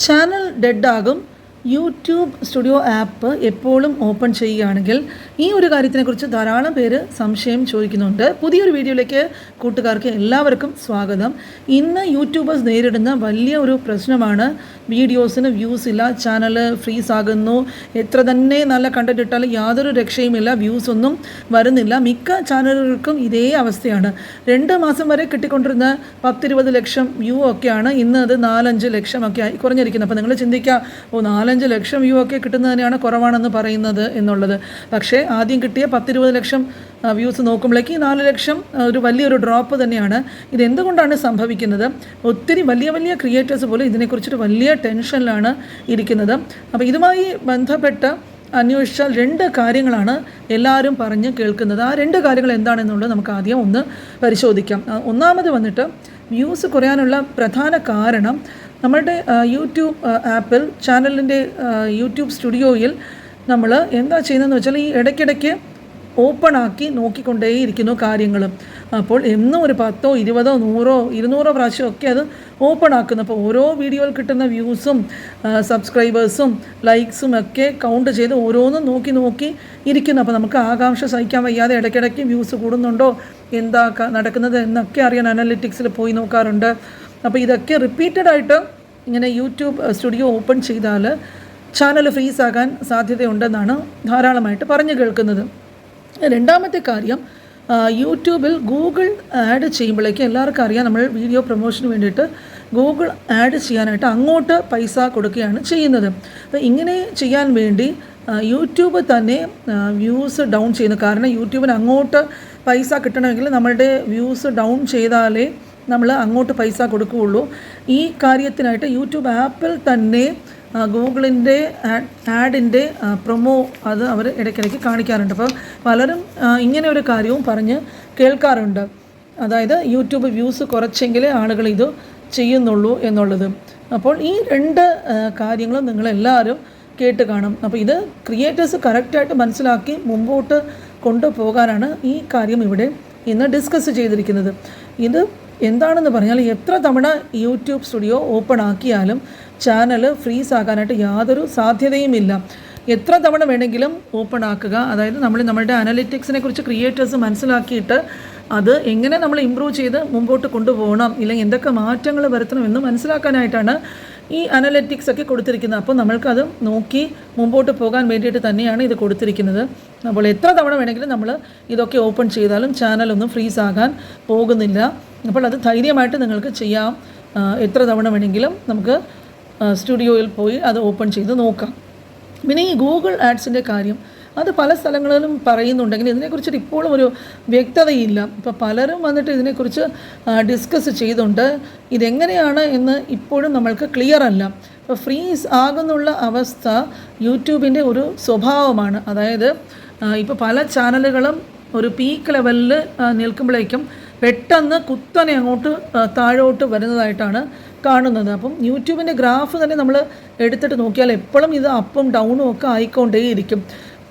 Channel ഡെഡാകും. YouTube studio app എപ്പോഴും open ചെയ്യുകയാണെങ്കിൽ ഈ ഒരു കാര്യത്തിനെക്കുറിച്ച് ധാരാളം പേര് സംശയം ചോദിക്കുന്നുണ്ട്. പുതിയൊരു വീഡിയോയിലേക്ക് കൂട്ടുകാർക്ക് എല്ലാവർക്കും സ്വാഗതം. ഇന്ന് യൂട്യൂബേഴ്സ് നേരിടുന്ന വലിയ ഒരു പ്രശ്നമാണ് വീഡിയോസിന് വ്യൂസ് ഇല്ല, ചാനൽ ഫ്രീസ് ആകുന്നു, എത്ര തന്നെ നല്ല കണ്ടന്റ് ഇട്ടാലും യാതൊരു രക്ഷയുമില്ല, വ്യൂസ് ഒന്നും വരുന്നില്ല. മിക്ക ചാനലുകൾക്കും ഇതേ അവസ്ഥയാണ്. 2 മാസം വരെ കിട്ടിക്കൊണ്ടിരുന്ന 10-20 ലക്ഷം വ്യൂ ഒക്കെയാണ് ഇന്ന് അത് 4-5 ലക്ഷം ഒക്കെ ആയി കുറഞ്ഞിരിക്കുന്നത്. അപ്പോൾ നിങ്ങൾ ചിന്തിക്കുക, 4-5 ലക്ഷം വ്യൂ ഒക്കെ കിട്ടുന്നതിനെയാണ് കുറവാണെന്ന് പറയുന്നത് എന്നുള്ളത്. പക്ഷേ ആദ്യം കിട്ടിയ 10-20 ലക്ഷം വ്യൂസ് നോക്കുമ്പോഴേക്ക് 4 ലക്ഷം ഒരു വലിയൊരു ഡ്രോപ്പ് തന്നെയാണ്. ഇതെന്തുകൊണ്ടാണ് സംഭവിക്കുന്നത്? ഒത്തിരി വലിയ വലിയ ക്രിയേറ്റേഴ്സ് പോലും ഇതിനെക്കുറിച്ചൊരു വലിയ ടെൻഷനിലാണ് ഇരിക്കുന്നത്. അപ്പോൾ ഇതുമായി ബന്ധപ്പെട്ട് അന്വേഷിച്ചാൽ 2 കാര്യങ്ങളാണ് എല്ലാവരും പറഞ്ഞ് കേൾക്കുന്നത്. ആ 2 കാര്യങ്ങൾ എന്താണെന്നുള്ളത് നമുക്ക് ആദ്യം ഒന്ന് പരിശോധിക്കാം. ഒന്നാമത് വന്നിട്ട് വ്യൂസ് കുറയാനുള്ള പ്രധാന കാരണം നമ്മളുടെ യൂട്യൂബ് ആപ്പിൽ ചാനലിൻ്റെ യൂട്യൂബ് സ്റ്റുഡിയോയിൽ നമ്മൾ എന്താ ചെയ്യുന്നതെന്ന് വെച്ചാൽ ഈ ഇടയ്ക്കിടയ്ക്ക് ഓപ്പൺ ആക്കി നോക്കിക്കൊണ്ടേയിരിക്കുന്നു കാര്യങ്ങൾ. അപ്പോൾ എന്നും ഒരു 10, 20, 100, 200 പ്രാവശ്യമൊക്കെ അത് ഓപ്പൺ ആക്കുന്നു. അപ്പോൾ ഓരോ വീഡിയോയിൽ കിട്ടുന്ന വ്യൂസും സബ്സ്ക്രൈബേഴ്സും ലൈക്സും ഒക്കെ കൗണ്ട് ചെയ്ത് ഓരോന്നും നോക്കി ഇരിക്കുന്നു. അപ്പോൾ നമുക്ക് ആകാംക്ഷ സഹിക്കാൻ വയ്യാതെ ഇടയ്ക്കിടയ്ക്ക് വ്യൂസ് കൂടുന്നുണ്ടോ, എന്താ നടക്കുന്നത് എന്നൊക്കെ അറിയാൻ അനലിറ്റിക്സിൽ പോയി നോക്കാറുണ്ട്. അപ്പോൾ ഇതൊക്കെ റിപ്പീറ്റഡായിട്ട് ഇങ്ങനെ യൂട്യൂബ് സ്റ്റുഡിയോ ഓപ്പൺ ചെയ്താൽ ചാനൽ ഫ്രീസ് ആകാൻ സാധ്യതയുണ്ടെന്നാണ് ധാരാളമായിട്ട് പറഞ്ഞു കേൾക്കുന്നത്. രണ്ടാമത്തെ കാര്യം, യൂട്യൂബിൽ ഗൂഗിൾ ആഡ് ചെയ്യുമ്പോഴേക്കും എല്ലാവർക്കും അറിയാം, നമ്മൾ വീഡിയോ പ്രൊമോഷന് വേണ്ടിയിട്ട് ഗൂഗിൾ ആഡ് ചെയ്യാനായിട്ട് അങ്ങോട്ട് പൈസ കൊടുക്കുകയാണ് ചെയ്യുന്നത്. അപ്പോൾ ഇങ്ങനെ ചെയ്യാൻ വേണ്ടി യൂട്യൂബ് തന്നെ വ്യൂസ് ഡൗൺ ചെയ്യുന്നു. കാരണം യൂട്യൂബിന് അങ്ങോട്ട് പൈസ കിട്ടണമെങ്കിൽ നമ്മളുടെ വ്യൂസ് ഡൗൺ ചെയ്താലേ നമ്മൾ അങ്ങോട്ട് പൈസ കൊടുക്കുകയുള്ളൂ. ഈ കാര്യത്തിനായിട്ട് യൂട്യൂബ് ആപ്പിൽ തന്നെ ഗൂഗിളിൻ്റെ ആഡിൻ്റെ പ്രൊമോ അത് അവർ ഇടയ്ക്കിടയ്ക്ക് കാണിക്കാറുണ്ട്. അപ്പോൾ പലരും ഇങ്ങനെ ഒരു കാര്യവും പറഞ്ഞ് കേൾക്കാറുണ്ട്, അതായത് യൂട്യൂബ് വ്യൂസ് കുറച്ചെങ്കിലേ ആളുകൾ ഇത് ചെയ്യുന്നുള്ളൂ എന്നുള്ളത്. അപ്പോൾ ഈ 2 കാര്യങ്ങളും നിങ്ങളെല്ലാവരും കേട്ട് കാണും. അപ്പോൾ ഇത് ക്രിയേറ്റേഴ്സ് കറക്റ്റായിട്ട് മനസ്സിലാക്കി മുമ്പോട്ട് കൊണ്ടുപോകാനാണ് ഈ കാര്യം ഇവിടെ ഇന്ന് ഡിസ്കസ് ചെയ്തിരിക്കുന്നത്. ഇത് എന്താണെന്ന് പറഞ്ഞാൽ എത്ര തവണ യൂട്യൂബ് സ്റ്റുഡിയോ ഓപ്പൺ ആക്കിയാലും ചാനൽ ഫ്രീസ് ആകാനായിട്ട് യാതൊരു സാധ്യതയുമില്ല. എത്ര തവണ വേണമെങ്കിലും ഓപ്പൺ ആക്കുക. അതായത് നമ്മളുടെ അനലിറ്റിക്സിനെ കുറിച്ച് ക്രിയേറ്റേഴ്സ് മനസ്സിലാക്കിയിട്ട് അത് എങ്ങനെ നമ്മൾ ഇമ്പ്രൂവ് ചെയ്ത് മുമ്പോട്ട് കൊണ്ടുപോകണം, ഇല്ലെങ്കിൽ എന്തൊക്കെ മാറ്റങ്ങൾ വരുത്തണം എന്ന് മനസ്സിലാക്കാനായിട്ടാണ് ഈ അനലിറ്റിക്സ് ഒക്കെ കൊടുത്തിരിക്കുന്നത്. അപ്പോൾ നമ്മൾക്കത് നോക്കി മുമ്പോട്ട് പോകാൻ വേണ്ടിയിട്ട് തന്നെയാണ് ഇത് കൊടുത്തിരിക്കുന്നത്. അപ്പോൾ എത്ര തവണ വേണമെങ്കിലും നമ്മൾ ഇതൊക്കെ ഓപ്പൺ ചെയ്താലും ചാനലൊന്നും ഫ്രീസ് ആകാൻ പോകുന്നില്ല. അപ്പോൾ അത് ധൈര്യമായിട്ട് നിങ്ങൾക്ക് ചെയ്യാം. എത്ര തവണ വേണമെങ്കിലും നമുക്ക് സ്റ്റുഡിയോയിൽ പോയി അത് ഓപ്പൺ ചെയ്ത് നോക്കാം. പിന്നെ ഈ ഗൂഗിൾ ആഡ്സിൻ്റെ കാര്യം അത് പല സ്ഥലങ്ങളിലും പറയുന്നുണ്ടെങ്കിൽ ഇതിനെക്കുറിച്ചിട്ട് ഇപ്പോഴും ഒരു വ്യക്തതയില്ല. ഇപ്പോൾ പലരും വന്നിട്ട് ഇതിനെക്കുറിച്ച് ഡിസ്കസ് ചെയ്തുകൊണ്ട് ഇതെങ്ങനെയാണ് എന്ന് ഇപ്പോഴും നമ്മൾക്ക് ക്ലിയർ അല്ല. ഇപ്പോൾ ഫ്രീസ് ആകുന്നുള്ള അവസ്ഥ യൂട്യൂബിൻ്റെ ഒരു സ്വഭാവമാണ്. അതായത് ഇപ്പോൾ പല ചാനലുകളും ഒരു പീക്ക് ലെവലിൽ നിൽക്കുമ്പോഴേക്കും പെട്ടെന്ന് കുത്തനെ അങ്ങോട്ട് താഴോട്ട് വരുന്നതായിട്ടാണ് കാണുന്നത്. അപ്പം യൂട്യൂബിൻ്റെ ഗ്രാഫ് തന്നെ നമ്മൾ എടുത്തിട്ട് നോക്കിയാൽ എപ്പോഴും ഇത് അപ്പും ഡൗണും ഒക്കെ ആയിക്കൊണ്ടേയിരിക്കും.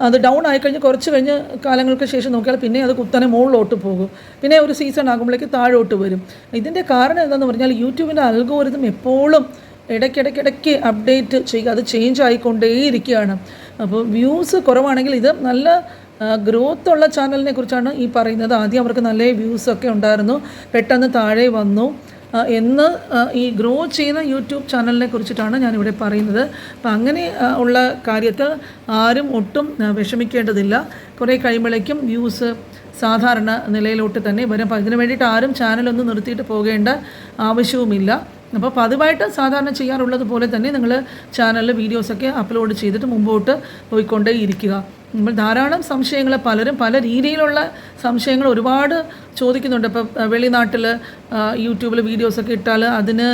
അത് ഡൗൺ ആയിക്കഴിഞ്ഞ് കുറച്ച് കഴിഞ്ഞ് കാലങ്ങൾക്ക് ശേഷം നോക്കിയാൽ പിന്നെ അത് കുത്തനെ മുകളിലോട്ട് പോകും, പിന്നെ ഒരു സീസൺ ആകുമ്പോഴേക്ക് താഴോട്ട് വരും. ഇതിൻ്റെ കാരണം എന്താണെന്ന് പറഞ്ഞാൽ യൂട്യൂബിൻ്റെ അൽഗോരിതം എപ്പോഴും ഇടയ്ക്കിടയ്ക്ക് അപ്ഡേറ്റ് ചെയ്യുക, അത് ചേഞ്ച് ആയിക്കൊണ്ടേയിരിക്കുകയാണ്. അപ്പോൾ വ്യൂസ് കുറവാണെങ്കിൽ ഇത് നല്ല ഗ്രോത്ത് ഉള്ള ചാനലിനെ കുറിച്ചാണ് ഈ പറയുന്നത്. ആദ്യം അവർക്ക് നല്ല വ്യൂസൊക്കെ ഉണ്ടായിരുന്നു, പെട്ടെന്ന് താഴെ വന്നു എന്ന് ഈ ഗ്രോ ചെയ്യുന്ന യൂട്യൂബ് ചാനലിനെ കുറിച്ചിട്ടാണ് ഞാനിവിടെ പറയുന്നത്. അപ്പം അങ്ങനെ ഉള്ള കാര്യത്തിൽ ആരും ഒട്ടും വിഷമിക്കേണ്ടതില്ല. കുറേ കഴിയുമ്പോഴേക്കും വ്യൂസ് സാധാരണ നിലയിലോട്ട് തന്നെ വരും. അപ്പം അതിന് വേണ്ടിയിട്ട് ആരും ചാനലൊന്നും നിർത്തിയിട്ട് പോകേണ്ട ആവശ്യവുമില്ല. അപ്പോൾ പതിവായിട്ട് സാധാരണ ചെയ്യാറുള്ളത് പോലെ തന്നെ നിങ്ങൾ ചാനലിൽ വീഡിയോസൊക്കെ അപ്ലോഡ് ചെയ്തിട്ട് മുമ്പോട്ട് പോയിക്കൊണ്ടേ ഇരിക്കുക. നമ്മൾ ധാരാളം സംശയങ്ങൾ, പലരും പല രീതിയിലുള്ള സംശയങ്ങൾ ഒരുപാട് ചോദിക്കുന്നുണ്ട്. ഇപ്പോൾ വെളിനാട്ടിൽ യൂട്യൂബിൽ വീഡിയോസൊക്കെ ഇട്ടാൽ അതിന്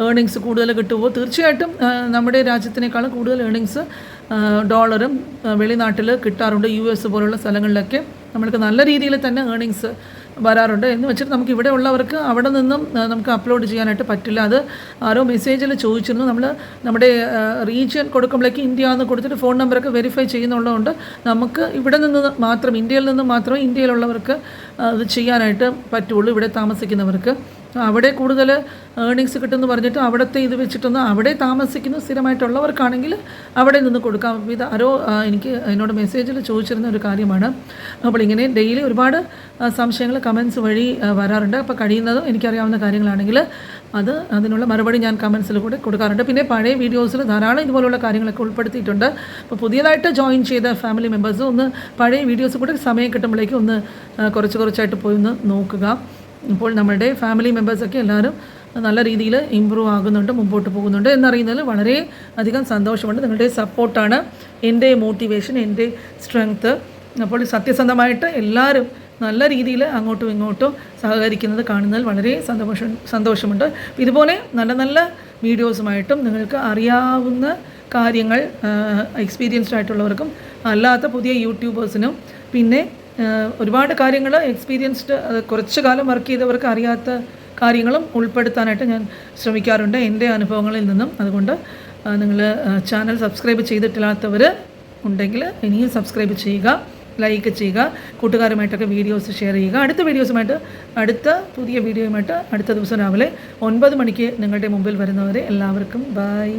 ഏർണിങ്സ് കൂടുതൽ കിട്ടുമോ? തീർച്ചയായിട്ടും നമ്മുടെ രാജ്യത്തിനേക്കാളും കൂടുതൽ ഏർണിങ്സ് ഡോളറും വെളിനാട്ടിൽ കിട്ടാറുണ്ട്. US പോലുള്ള സ്ഥലങ്ങളിലൊക്കെ നമ്മൾക്ക് നല്ല രീതിയിൽ തന്നെ ഏർണിങ്സ് വരാറുണ്ട്. എന്ന് വെച്ചിട്ട് നമുക്ക് ഇവിടെ ഉള്ളവർക്ക് അവിടെ നിന്നും നമുക്ക് അപ്ലോഡ് ചെയ്യാനായിട്ട് പറ്റില്ല. അത് ആരോ മെസ്സേജിൽ ചോദിച്ചിരുന്നു. നമ്മുടെ റീജിയൻ കൊടുക്കുമ്പോഴേക്ക് ഇന്ത്യ എന്ന് കൊടുത്തിട്ട് ഫോൺ നമ്പറൊക്കെ വെരിഫൈ ചെയ്യുന്നുള്ളതുകൊണ്ട് നമുക്ക് ഇവിടെ നിന്ന് മാത്രം, ഇന്ത്യയിൽ നിന്ന് മാത്രമേ ഇന്ത്യയിലുള്ളവർക്ക് അത് ചെയ്യാനായിട്ട് പറ്റുള്ളൂ, ഇവിടെ താമസിക്കുന്നവർക്ക്. അവിടെ കൂടുതൽ ഏർണിങ്സ് കിട്ടുമെന്ന് പറഞ്ഞിട്ട് അവിടുത്തെ ഇത് വെച്ചിട്ടൊന്ന് അവിടെ താമസിക്കുന്ന സ്ഥിരമായിട്ടുള്ളവർക്കാണെങ്കിൽ അവിടെ നിന്ന് കൊടുക്കാം. ഇത് ആരോ എനിക്ക് എന്നോട് മെസ്സേജിൽ ചോദിച്ചിരുന്ന ഒരു കാര്യമാണ്. അപ്പോൾ ഇങ്ങനെ ഡെയിലി ഒരുപാട് സംശയങ്ങൾ കമൻസ് വഴി വരാറുണ്ട്. അപ്പോൾ കഴിയുന്നതും എനിക്കറിയാവുന്ന കാര്യങ്ങളാണെങ്കിൽ അതിനുള്ള മറുപടി ഞാൻ കമൻസിൽ കൂടെ കൊടുക്കാറുണ്ട്. പിന്നെ പഴയ വീഡിയോസിൽ ധാരാളം ഇതുപോലുള്ള കാര്യങ്ങളൊക്കെ ഉൾപ്പെടുത്തിയിട്ടുണ്ട്. അപ്പോൾ പുതിയതായിട്ട് ജോയിൻ ചെയ്ത ഫാമിലി മെമ്പേഴ്സ് ഒന്ന് പഴയ വീഡിയോസ് കൂടെ സമയം കിട്ടുമ്പോഴേക്കും ഒന്ന് കുറച്ചായിട്ട് പോയി ഒന്ന് നോക്കുക. ഇപ്പോൾ നമ്മുടെ ഫാമിലി മെമ്പേഴ്സൊക്കെ എല്ലാവരും നല്ല രീതിയിൽ ഇമ്പ്രൂവ് ആകുന്നുണ്ട്, മുമ്പോട്ട് പോകുന്നുണ്ട് എന്നറിയുന്നതിൽ വളരെ അധികം സന്തോഷമുണ്ട്. നിങ്ങളുടെ സപ്പോർട്ടാണ് എൻ്റെ മോട്ടിവേഷൻ, എൻ്റെ സ്ട്രെങ്ത്ത്. അപ്പോൾ സത്യസന്ധമായിട്ട് എല്ലാവരും നല്ല രീതിയിൽ അങ്ങോട്ടും ഇങ്ങോട്ടും സഹകരിക്കുന്നത് കാണുന്നതിൽ വളരെ സന്തോഷമുണ്ട്. ഇതുപോലെ നല്ല നല്ല വീഡിയോസുമായിട്ടും നിങ്ങൾക്ക് അറിയാവുന്ന കാര്യങ്ങൾ എക്സ്പീരിയൻസ്ഡ് ആയിട്ടുള്ളവർക്കും അല്ലാത്ത പുതിയ യൂട്യൂബേഴ്സിനും പിന്നെ ഒരുപാട് കാര്യങ്ങൾ എക്സ്പീരിയൻസ്ഡ് കുറച്ച് കാലം വർക്ക് ചെയ്തവർക്ക് അറിയാത്ത കാര്യങ്ങളും ഉൾപ്പെടുത്താനായിട്ട് ഞാൻ ശ്രമിക്കാറുണ്ട് എൻ്റെ അനുഭവങ്ങളിൽ നിന്നും. അതുകൊണ്ട് നിങ്ങൾ ചാനൽ സബ്സ്ക്രൈബ് ചെയ്തിട്ടില്ലാത്തവർ ഉണ്ടെങ്കിൽ ഇനിയും സബ്സ്ക്രൈബ് ചെയ്യുക, ലൈക്ക് ചെയ്യുക, കൂട്ടുകാരുമായിട്ടൊക്കെ വീഡിയോസ് ഷെയർ ചെയ്യുക. അടുത്ത പുതിയ വീഡിയോയുമായിട്ട് അടുത്ത ദിവസം രാവിലെ 9 മണിക്ക് നിങ്ങളുടെ മുമ്പിൽ വരുന്നവരെ എല്ലാവർക്കും ബൈ.